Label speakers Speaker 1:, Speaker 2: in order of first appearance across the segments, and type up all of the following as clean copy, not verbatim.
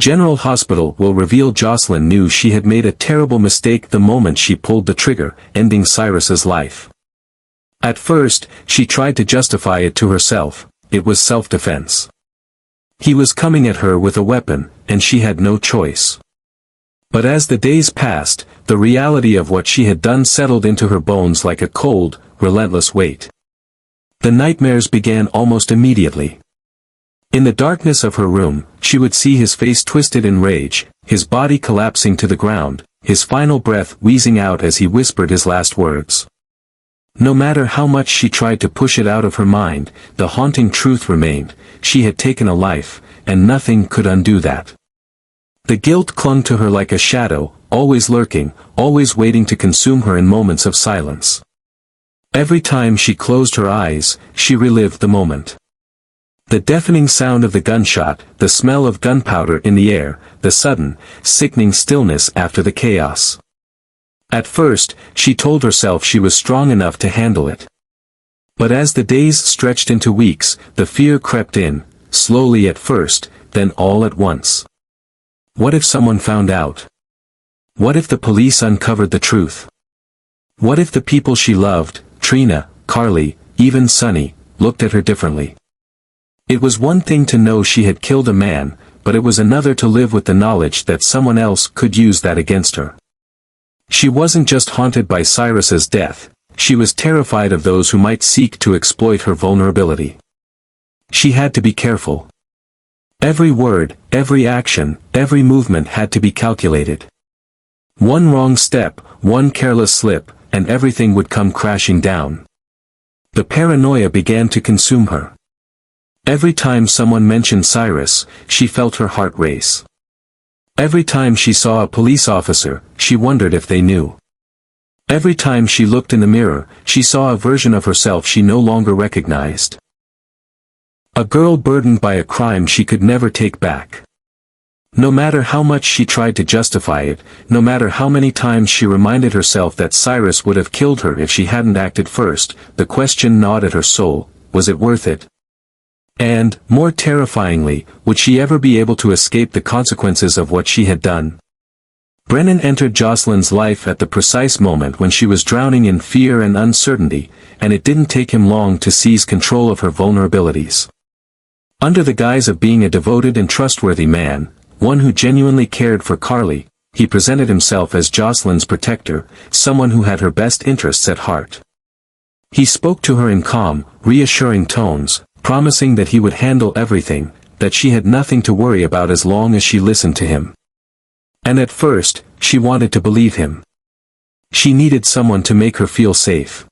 Speaker 1: General Hospital will reveal Josslyn knew she had made a terrible mistake the moment she pulled the trigger, ending Cyrus's life. At first, she tried to justify it to herself. It was self-defense. He was coming at her with a weapon, and she had no choice. But as the days passed, the reality of what she had done settled into her bones like a cold, relentless weight. The nightmares began almost immediately. In the darkness of her room, she would see his face twisted in rage, his body collapsing to the ground, his final breath wheezing out as he whispered his last words. No matter how much she tried to push it out of her mind, the haunting truth remained: she had taken a life, and nothing could undo that. The guilt clung to her like a shadow, always lurking, always waiting to consume her in moments of silence. Every time she closed her eyes, she relived the moment. The deafening sound of the gunshot, the smell of gunpowder in the air, the sudden, sickening stillness after the chaos. At first, she told herself she was strong enough to handle it. But as the days stretched into weeks, the fear crept in, slowly at first, then all at once. What if someone found out? What if the police uncovered the truth? What if the people she loved, Trina, Carly, even Sonny, looked at her differently? It was one thing to know she had killed a man, but it was another to live with the knowledge that someone else could use that against her. She wasn't just haunted by Cyrus's death, she was terrified of those who might seek to exploit her vulnerability. She had to be careful. Every word, every action, every movement had to be calculated. One wrong step, one careless slip, and everything would come crashing down. The paranoia began to consume her. Every time someone mentioned Cyrus, she felt her heart race. Every time she saw a police officer, she wondered if they knew. Every time she looked in the mirror, she saw a version of herself she no longer recognized. A girl burdened by a crime she could never take back. No matter how much she tried to justify it, no matter how many times she reminded herself that Cyrus would have killed her if she hadn't acted first, the question gnawed at her soul: was it worth it? And, more terrifyingly, would she ever be able to escape the consequences of what she had done? Brennan entered Josslyn's life at the precise moment when she was drowning in fear and uncertainty, and it didn't take him long to seize control of her vulnerabilities. Under the guise of being a devoted and trustworthy man, one who genuinely cared for Carly, he presented himself as Josslyn's protector, someone who had her best interests at heart. He spoke to her in calm, reassuring tones, promising that he would handle everything, that she had nothing to worry about as long as she listened to him. And at first, she wanted to believe him. She needed someone to make her feel safe.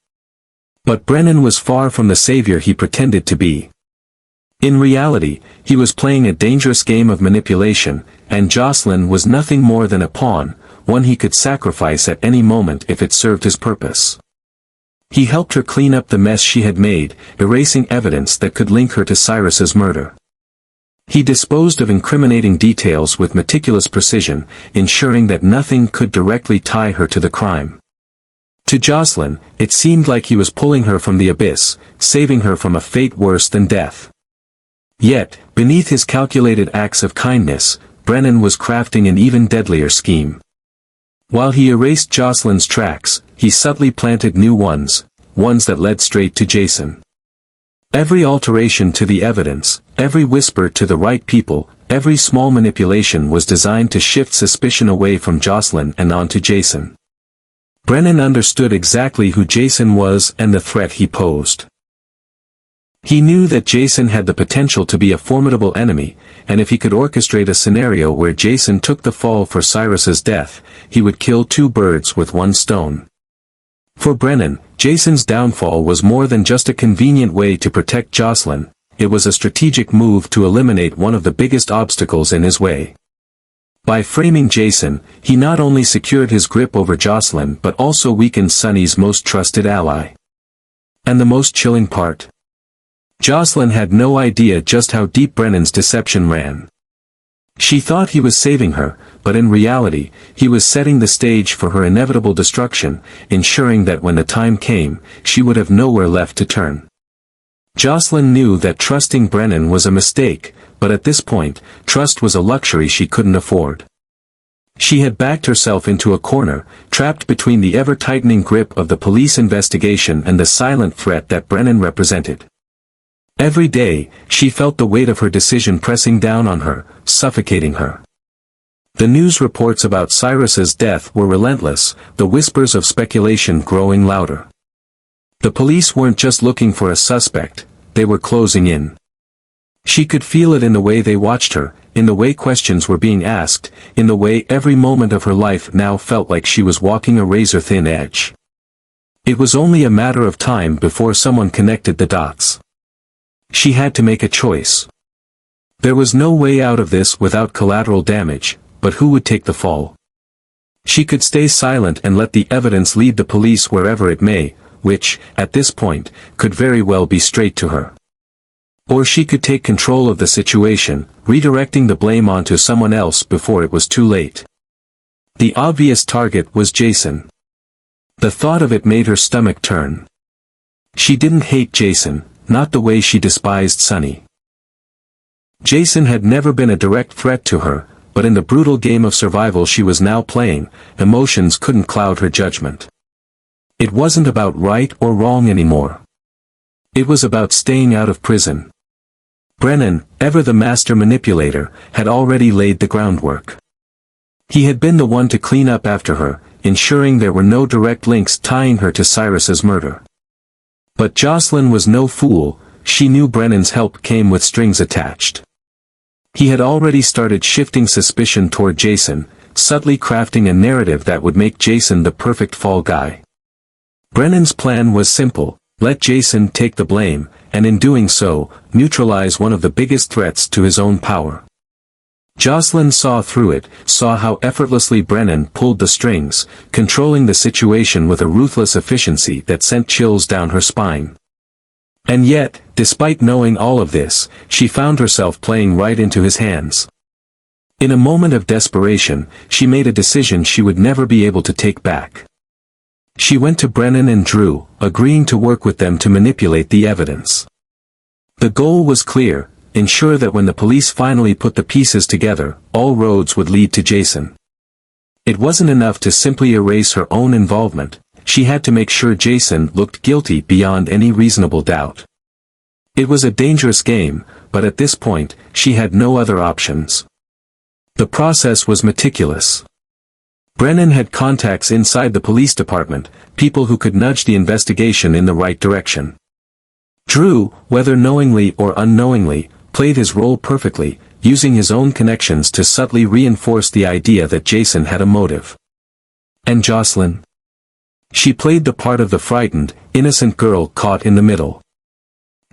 Speaker 1: But Brennan was far from the savior he pretended to be. In reality, he was playing a dangerous game of manipulation, and Josslyn was nothing more than a pawn, one he could sacrifice at any moment if it served his purpose. He helped her clean up the mess she had made, erasing evidence that could link her to Cyrus's murder. He disposed of incriminating details with meticulous precision, ensuring that nothing could directly tie her to the crime. To Josslyn, it seemed like he was pulling her from the abyss, saving her from a fate worse than death. Yet, beneath his calculated acts of kindness, Brennan was crafting an even deadlier scheme. While he erased Josslyn's tracks, he subtly planted new ones that led straight to Jason. Every alteration to the evidence, every whisper to the right people, every small manipulation was designed to shift suspicion away from Josslyn and onto Jason. Brennan understood exactly who Jason was and the threat he posed. He knew that Jason had the potential to be a formidable enemy, and if he could orchestrate a scenario where Jason took the fall for Cyrus's death, he would kill two birds with one stone. For Brennan, Jason's downfall was more than just a convenient way to protect Josslyn, it was a strategic move to eliminate one of the biggest obstacles in his way. By framing Jason, he not only secured his grip over Josslyn but also weakened Sonny's most trusted ally. And the most chilling part? Josslyn had no idea just how deep Brennan's deception ran. She thought he was saving her, but in reality, he was setting the stage for her inevitable destruction, ensuring that when the time came, she would have nowhere left to turn. Josslyn knew that trusting Brennan was a mistake, but at this point, trust was a luxury she couldn't afford. She had backed herself into a corner, trapped between the ever-tightening grip of the police investigation and the silent threat that Brennan represented. Every day, she felt the weight of her decision pressing down on her, suffocating her. The news reports about Cyrus's death were relentless, the whispers of speculation growing louder. The police weren't just looking for a suspect, they were closing in. She could feel it in the way they watched her, in the way questions were being asked, in the way every moment of her life now felt like she was walking a razor-thin edge. It was only a matter of time before someone connected the dots. She had to make a choice. There was no way out of this without collateral damage, but who would take the fall? She could stay silent and let the evidence lead the police wherever it may, which, at this point, could very well be straight to her. Or she could take control of the situation, redirecting the blame onto someone else before it was too late. The obvious target was Jason. The thought of it made her stomach turn. She didn't hate Jason, not the way she despised Sunny. Jason had never been a direct threat to her, but in the brutal game of survival she was now playing, emotions couldn't cloud her judgment. It wasn't about right or wrong anymore. It was about staying out of prison. Brennan, ever the master manipulator, had already laid the groundwork. He had been the one to clean up after her, ensuring there were no direct links tying her to Cyrus's murder. But Josslyn was no fool, she knew Brennan's help came with strings attached. He had already started shifting suspicion toward Jason, subtly crafting a narrative that would make Jason the perfect fall guy. Brennan's plan was simple: let Jason take the blame, and in doing so, neutralize one of the biggest threats to his own power. Josslyn saw through it, saw how effortlessly Brennan pulled the strings, controlling the situation with a ruthless efficiency that sent chills down her spine. And yet, despite knowing all of this, she found herself playing right into his hands. In a moment of desperation, she made a decision she would never be able to take back. She went to Brennan and Drew, agreeing to work with them to manipulate the evidence. The goal was clear: ensure that when the police finally put the pieces together, all roads would lead to Jason. It wasn't enough to simply erase her own involvement, she had to make sure Jason looked guilty beyond any reasonable doubt. It was a dangerous game, but at this point, she had no other options. The process was meticulous. Brennan had contacts inside the police department, people who could nudge the investigation in the right direction. Drew, whether knowingly or unknowingly, played his role perfectly, using his own connections to subtly reinforce the idea that Jason had a motive. And Josslyn? She played the part of the frightened, innocent girl caught in the middle.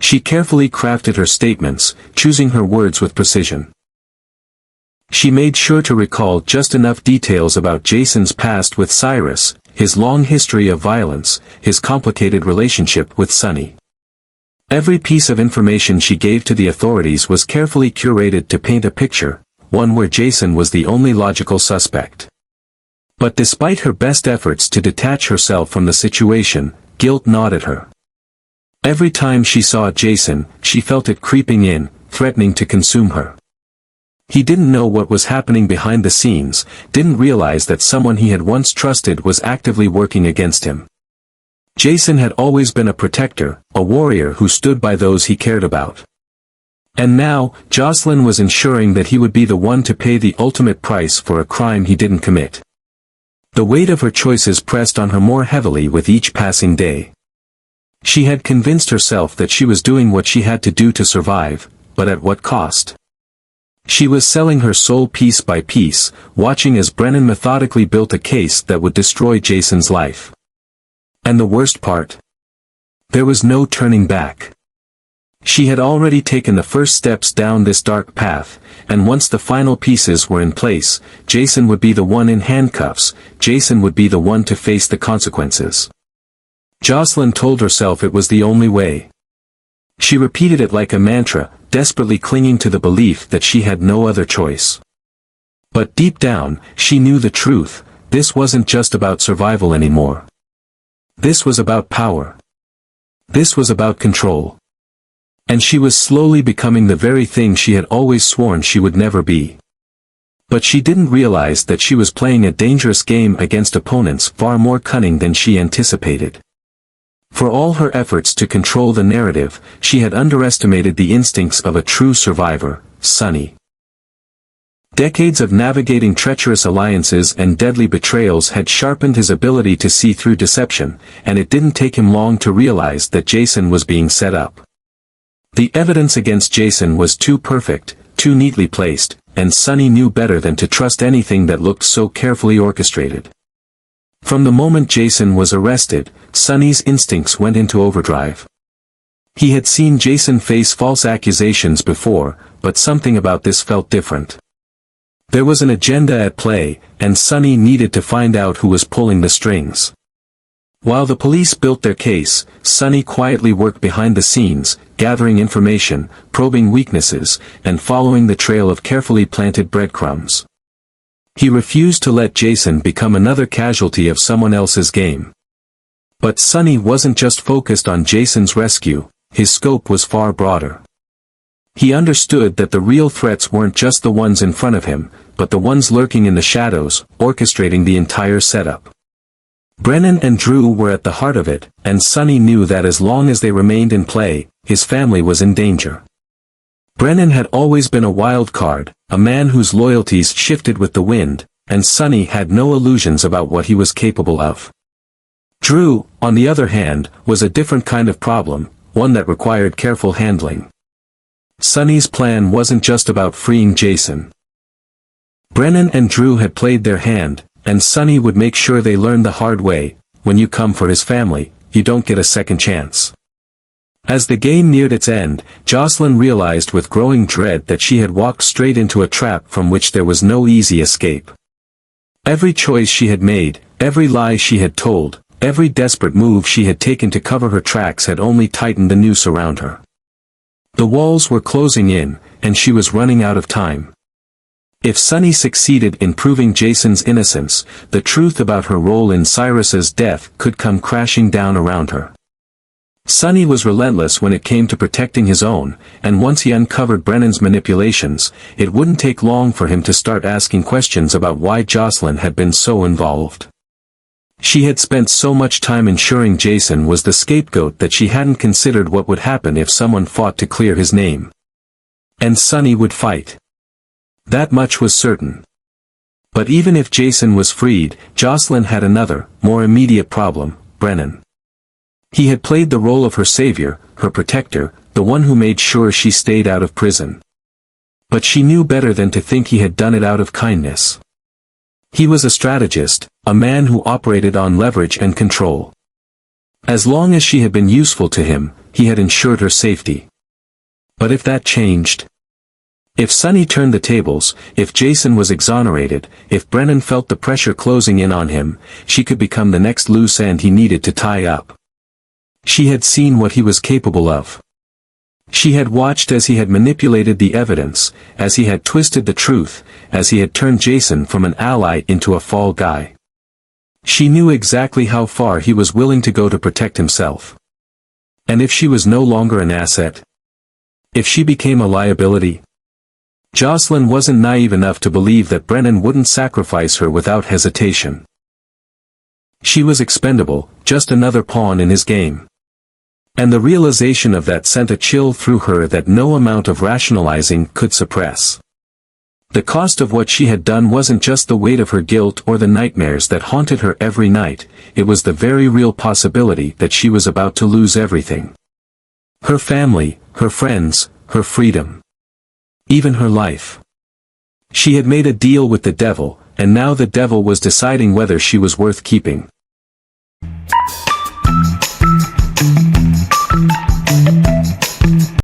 Speaker 1: She carefully crafted her statements, choosing her words with precision. She made sure to recall just enough details about Jason's past with Cyrus, his long history of violence, his complicated relationship with Sunny. Every piece of information she gave to the authorities was carefully curated to paint a picture, one where Jason was the only logical suspect. But despite her best efforts to detach herself from the situation, guilt gnawed at her. Every time she saw Jason, she felt it creeping in, threatening to consume her. He didn't know what was happening behind the scenes, didn't realize that someone he had once trusted was actively working against him. Jason had always been a protector, a warrior who stood by those he cared about. And now, Josslyn was ensuring that he would be the one to pay the ultimate price for a crime he didn't commit. The weight of her choices pressed on her more heavily with each passing day. She had convinced herself that she was doing what she had to do to survive, but at what cost? She was selling her soul piece by piece, watching as Brennan methodically built a case that would destroy Jason's life. And the worst part? There was no turning back. She had already taken the first steps down this dark path, and once the final pieces were in place, Jason would be the one in handcuffs, Jason would be the one to face the consequences. Josslyn told herself it was the only way. She repeated it like a mantra, desperately clinging to the belief that she had no other choice. But deep down, she knew the truth: this wasn't just about survival anymore. This was about power. This was about control. And she was slowly becoming the very thing she had always sworn she would never be. But she didn't realize that she was playing a dangerous game against opponents far more cunning than she anticipated. For all her efforts to control the narrative, she had underestimated the instincts of a true survivor, Sunny. Decades of navigating treacherous alliances and deadly betrayals had sharpened his ability to see through deception, and it didn't take him long to realize that Jason was being set up. The evidence against Jason was too perfect, too neatly placed, and Sunny knew better than to trust anything that looked so carefully orchestrated. From the moment Jason was arrested, Sunny's instincts went into overdrive. He had seen Jason face false accusations before, but something about this felt different. There was an agenda at play, and Sunny needed to find out who was pulling the strings. While the police built their case, Sunny quietly worked behind the scenes, gathering information, probing weaknesses, and following the trail of carefully planted breadcrumbs. He refused to let Jason become another casualty of someone else's game. But Sunny wasn't just focused on Jason's rescue, his scope was far broader. He understood that the real threats weren't just the ones in front of him, but the ones lurking in the shadows, orchestrating the entire setup. Brennan and Drew were at the heart of it, and Sunny knew that as long as they remained in play, his family was in danger. Brennan had always been a wild card, a man whose loyalties shifted with the wind, and Sunny had no illusions about what he was capable of. Drew, on the other hand, was a different kind of problem, one that required careful handling. Sunny's plan wasn't just about freeing Jason. Brennan and Drew had played their hand, and Sunny would make sure they learned the hard way: when you come for his family, you don't get a second chance. As the game neared its end, Josslyn realized with growing dread that she had walked straight into a trap from which there was no easy escape. Every choice she had made, every lie she had told, every desperate move she had taken to cover her tracks had only tightened the noose around her. The walls were closing in, and she was running out of time. If Sunny succeeded in proving Jason's innocence, the truth about her role in Cyrus's death could come crashing down around her. Sunny was relentless when it came to protecting his own, and once he uncovered Brennan's manipulations, it wouldn't take long for him to start asking questions about why Josslyn had been so involved. She had spent so much time ensuring Jason was the scapegoat that she hadn't considered what would happen if someone fought to clear his name. And Sunny would fight. That much was certain. But even if Jason was freed, Josslyn had another, more immediate problem: Brennan. He had played the role of her savior, her protector, the one who made sure she stayed out of prison. But she knew better than to think he had done it out of kindness. He was a strategist, a man who operated on leverage and control. As long as she had been useful to him, he had ensured her safety. But if that changed? If Sunny turned the tables, if Jason was exonerated, if Brennan felt the pressure closing in on him, she could become the next loose end he needed to tie up. She had seen what he was capable of. She had watched as he had manipulated the evidence, as he had twisted the truth, as he had turned Jason from an ally into a fall guy. She knew exactly how far he was willing to go to protect himself. And if she was no longer an asset? If she became a liability? Josslyn wasn't naive enough to believe that Brennan wouldn't sacrifice her without hesitation. She was expendable, just another pawn in his game. And the realization of that sent a chill through her that no amount of rationalizing could suppress. The cost of what she had done wasn't just the weight of her guilt or the nightmares that haunted her every night, it was the very real possibility that she was about to lose everything. Her family, her friends, her freedom. Even her life. She had made a deal with the devil, and now the devil was deciding whether she was worth keeping.